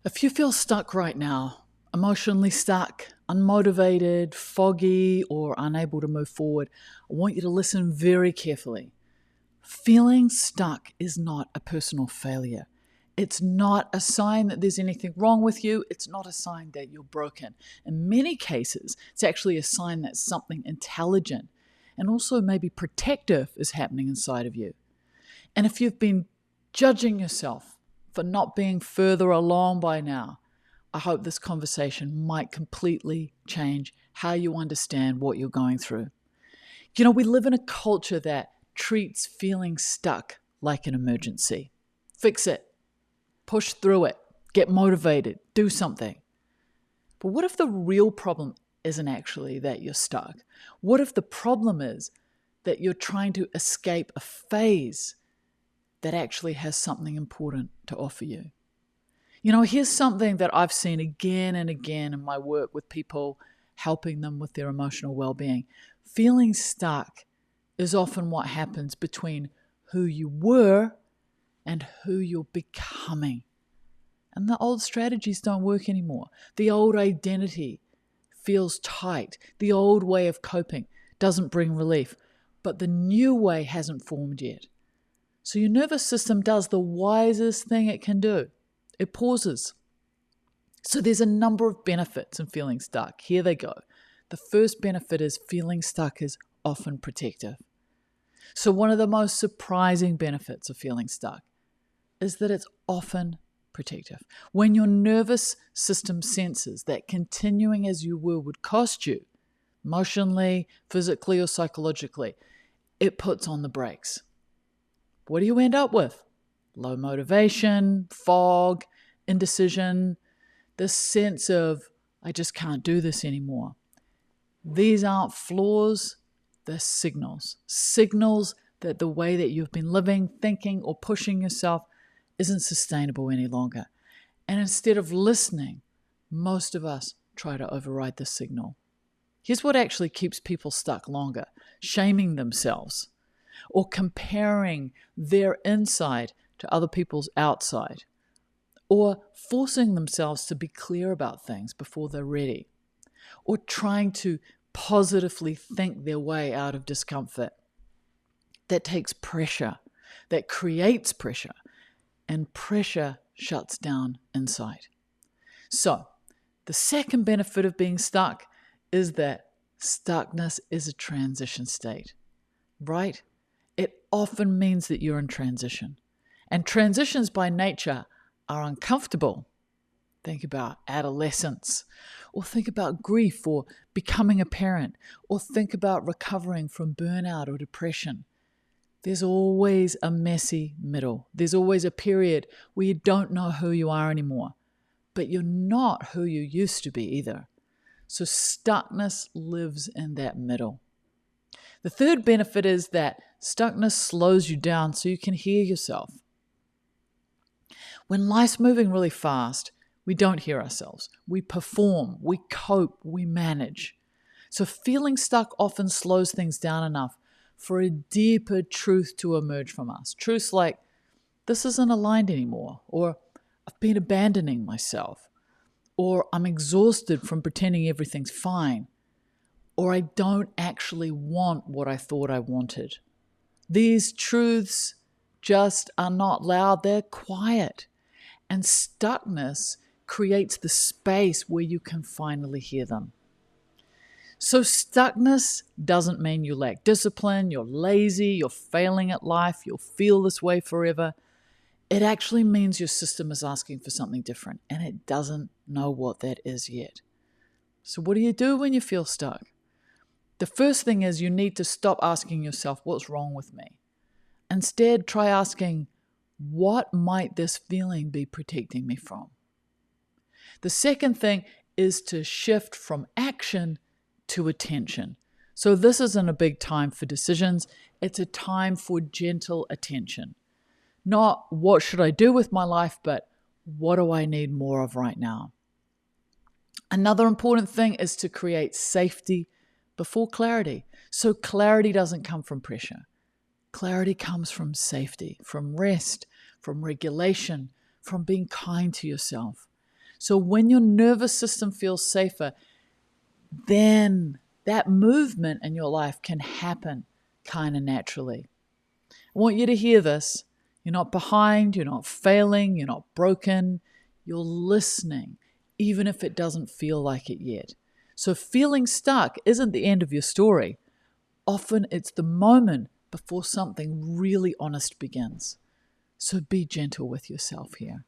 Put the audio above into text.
If you feel stuck right now, emotionally stuck, unmotivated, foggy, or unable to move forward, I want you to listen very carefully. Feeling stuck is not a personal failure. It's not a sign that there's anything wrong with you. It's not a sign that you're broken. In many cases, it's actually a sign that something intelligent and also maybe protective is happening inside of you. And if you've been judging yourself for not being further along by now, I hope this conversation might completely change how you understand what you're going through. You know, we live in a culture that treats feeling stuck like an emergency. Fix it, push through it, get motivated, do something. But what if the real problem isn't actually that you're stuck? What if the problem is that you're trying to escape a phase that actually has something important to offer you? You know, here's something that I've seen again and again in my work with people, helping them with their emotional well-being. Feeling stuck is often what happens between who you were and who you're becoming. And the old strategies don't work anymore. The old identity feels tight. The old way of coping doesn't bring relief, but the new way hasn't formed yet. So your nervous system does the wisest thing it can do. It pauses. So there's a number of benefits in feeling stuck. Here they go. The first benefit is feeling stuck is often protective. So one of the most surprising benefits of feeling stuck is that it's often protective. When your nervous system senses that continuing as you were would cost you, emotionally, physically, or psychologically, it puts on the brakes. What do you end up with? Low motivation, fog, indecision, this sense of, I just can't do this anymore. These aren't flaws, they're signals. Signals that the way that you've been living, thinking, or pushing yourself isn't sustainable any longer. And instead of listening, most of us try to override this signal. Here's what actually keeps people stuck longer: shaming themselves or comparing their inside to other people's outside, or forcing themselves to be clear about things before they're ready, or trying to positively think their way out of discomfort. That takes pressure, that creates pressure, and pressure shuts down insight. So, the second benefit of being stuck is that stuckness is a transition state, right? It often means that you're in transition. And transitions by nature are uncomfortable. Think about adolescence, or think about grief or becoming a parent, or think about recovering from burnout or depression. There's always a messy middle. There's always a period where you don't know who you are anymore, but you're not who you used to be either. So stuckness lives in that middle. The third benefit is that stuckness slows you down so you can hear yourself. When life's moving really fast, we don't hear ourselves. We perform, we cope, we manage. So feeling stuck often slows things down enough for a deeper truth to emerge from us. Truths like, this isn't aligned anymore, or I've been abandoning myself, or I'm exhausted from pretending everything's fine, or I don't actually want what I thought I wanted. These truths just are not loud, they're quiet. And stuckness creates the space where you can finally hear them. So stuckness doesn't mean you lack discipline, you're lazy, you're failing at life, you'll feel this way forever. It actually means your system is asking for something different, and it doesn't know what that is yet. So what do you do when you feel stuck? The first thing is you need to stop asking yourself, what's wrong with me? Instead, try asking, what might this feeling be protecting me from? The second thing is to shift from action to attention. So this isn't a big time for decisions. It's a time for gentle attention. Not what should I do with my life, but what do I need more of right now? Another important thing is to create safety before clarity. So clarity doesn't come from pressure. Clarity comes from safety, from rest, from regulation, from being kind to yourself. So when your nervous system feels safer, then that movement in your life can happen kind of naturally. I want you to hear this. You're not behind, you're not failing, you're not broken. You're listening, even if it doesn't feel like it yet. So feeling stuck isn't the end of your story. Often it's the moment before something really honest begins. So be gentle with yourself here.